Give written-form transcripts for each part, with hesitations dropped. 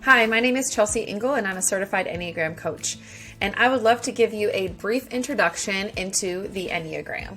Hi, my name is Chelsea Engel and I'm a certified Enneagram coach. And I would love to give you a brief introduction into the Enneagram.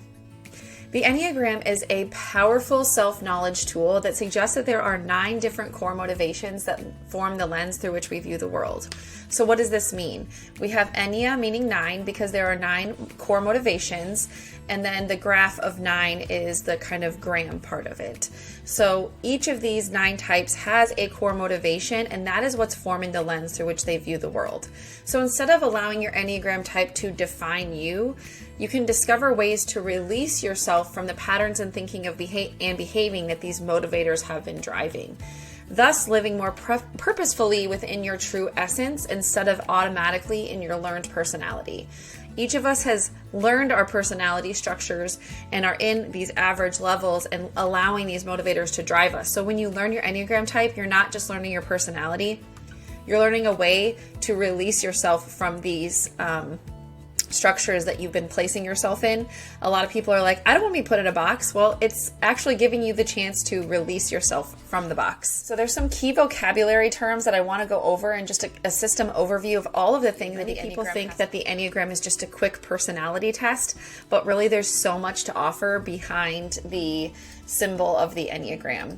The Enneagram is a powerful self-knowledge tool that suggests that there are 9 different core motivations that form the lens through which we view the world. So what does this mean? We have Ennea, meaning 9, because there are 9 core motivations, and then the graph of 9 is the kind of gram part of it. So each of these 9 types has a core motivation, and that is what's forming the lens through which they view the world. So instead of allowing your Enneagram type to define you, you can discover ways to release yourself from the patterns and thinking of behaving that these motivators have been driving, thus living more purposefully within your true essence instead of automatically in your learned personality. Each of us has learned our personality structures and are in these average levels and allowing these motivators to drive us. So when you learn your Enneagram type, you're not just learning your personality, you're learning a way to release yourself from these structures that you've been placing yourself in. A lot of people are like, I don't want to be put in a box. Well, it's actually giving you the chance to release yourself from the box. So there's some key vocabulary terms that I want to go over and just a system overview of all of the things that people think that the Enneagram is just a quick personality test, but really there's so much to offer behind the symbol of the Enneagram.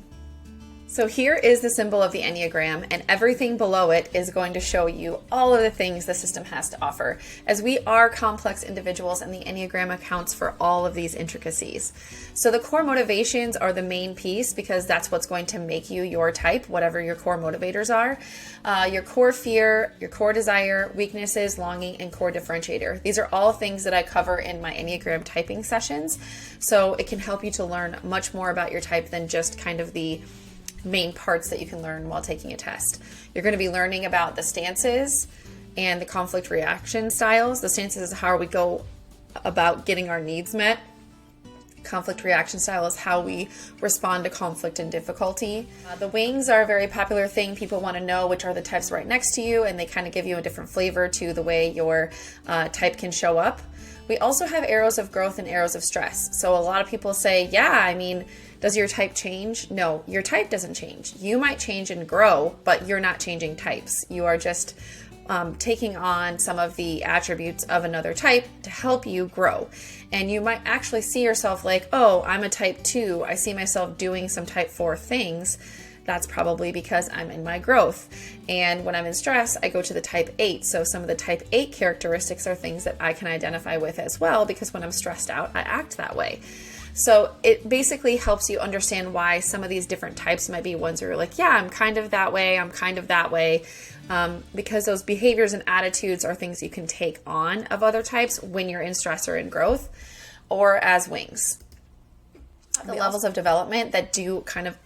So here is the symbol of the Enneagram, and everything below it is going to show you all of the things the system has to offer, as we are complex individuals and the Enneagram accounts for all of these intricacies. So the core motivations are the main piece because that's what's going to make you your type, whatever your core motivators are. Your core fear, your core desire, weaknesses, longing, and core differentiator. These are all things that I cover in my Enneagram typing sessions, so it can help you to learn much more about your type than just kind of the main parts that you can learn while taking a test. You're going to be learning about the stances and the conflict reaction styles. The stances is how we go about getting our needs met. Conflict reaction style is how we respond to conflict and difficulty. The wings are a very popular thing. People want to know which are the types right next to you, and they kind of give you a different flavor to the way your type can show up. We also have arrows of growth and arrows of stress. So a lot of people say, does your type change? No, your type doesn't change. You might change and grow, but you're not changing types. You are just taking on some of the attributes of another type to help you grow. And you might actually see yourself like, oh, I'm a type 2. I see myself doing some type 4 things. That's probably because I'm in my growth. And when I'm in stress, I go to the type 8. So some of the type 8 characteristics are things that I can identify with as well, because when I'm stressed out, I act that way. So it basically helps you understand why some of these different types might be ones where you're like, yeah, I'm kind of that way, I'm kind of that way, because those behaviors and attitudes are things you can take on of other types when you're in stress or in growth, or as wings. The levels of development that do kind of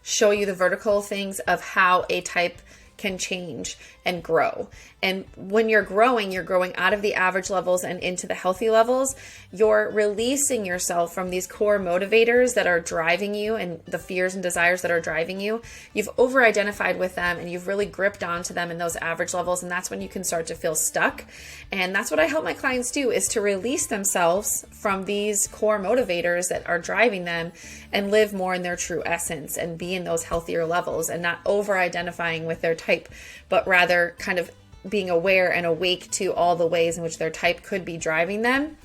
show you the vertical things of how a type can change and grow. And when you're growing out of the average levels and into the healthy levels. You're releasing yourself from these core motivators that are driving you and the fears and desires that are driving you. You've over-identified with them and you've really gripped onto them in those average levels, and that's when you can start to feel stuck. And that's what I help my clients do, is to release themselves from these core motivators that are driving them and live more in their true essence and be in those healthier levels and not over-identifying with their type, but rather kind of being aware and awake to all the ways in which their type could be driving them.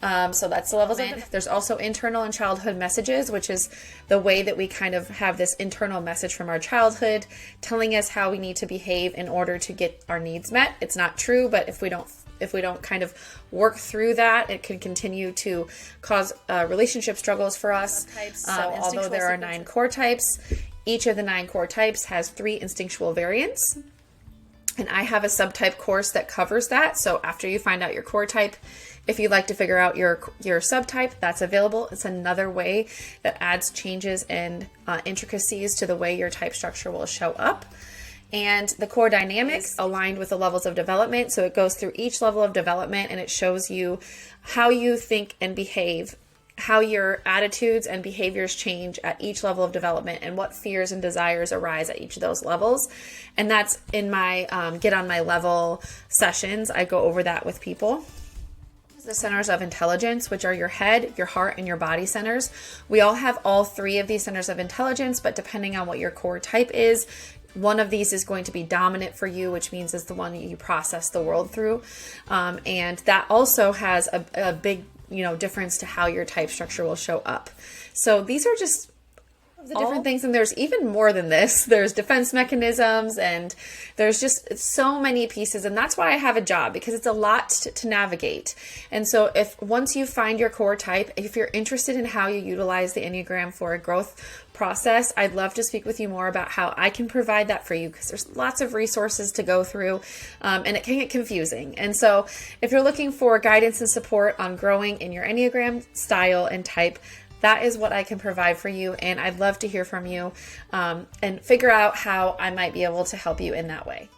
So that's the levels of it. There's also internal and childhood messages, which is the way that we kind of have this internal message from our childhood telling us how we need to behave in order to get our needs met. It's not true, but if we don't kind of work through that, it can continue to cause relationship struggles for us. Although there are 9 core types, each of the 9 core types has 3 instinctual variants. And I have a subtype course that covers that. So after you find out your core type, if you'd like to figure out your subtype, that's available. It's another way that adds changes and intricacies to the way your type structure will show up. And the core dynamics aligned with the levels of development. So it goes through each level of development and it shows you how you think and behave, how your attitudes and behaviors change at each level of development, and what fears and desires arise at each of those levels. And that's in my Get on My Level sessions. I go over that with people. The centers of intelligence, which are your head, your heart, and your body centers. We all have all 3 of these centers of intelligence, but depending on what your core type is, one of these is going to be dominant for you, which means it's the one you process the world through. And that also has a big, difference to how your type structure will show up. So these are just the different things, and there's even more than this. There's defense mechanisms, and there's just so many pieces, and that's why I have a job, because it's a lot to navigate. And so if once you find your core type, if you're interested in how you utilize the Enneagram for a growth process, I'd love to speak with you more about how I can provide that for you, because there's lots of resources to go through, and it can get confusing. And so if you're looking for guidance and support on growing in your Enneagram style and type, that is what I can provide for you, and I'd love to hear from you and figure out how I might be able to help you in that way.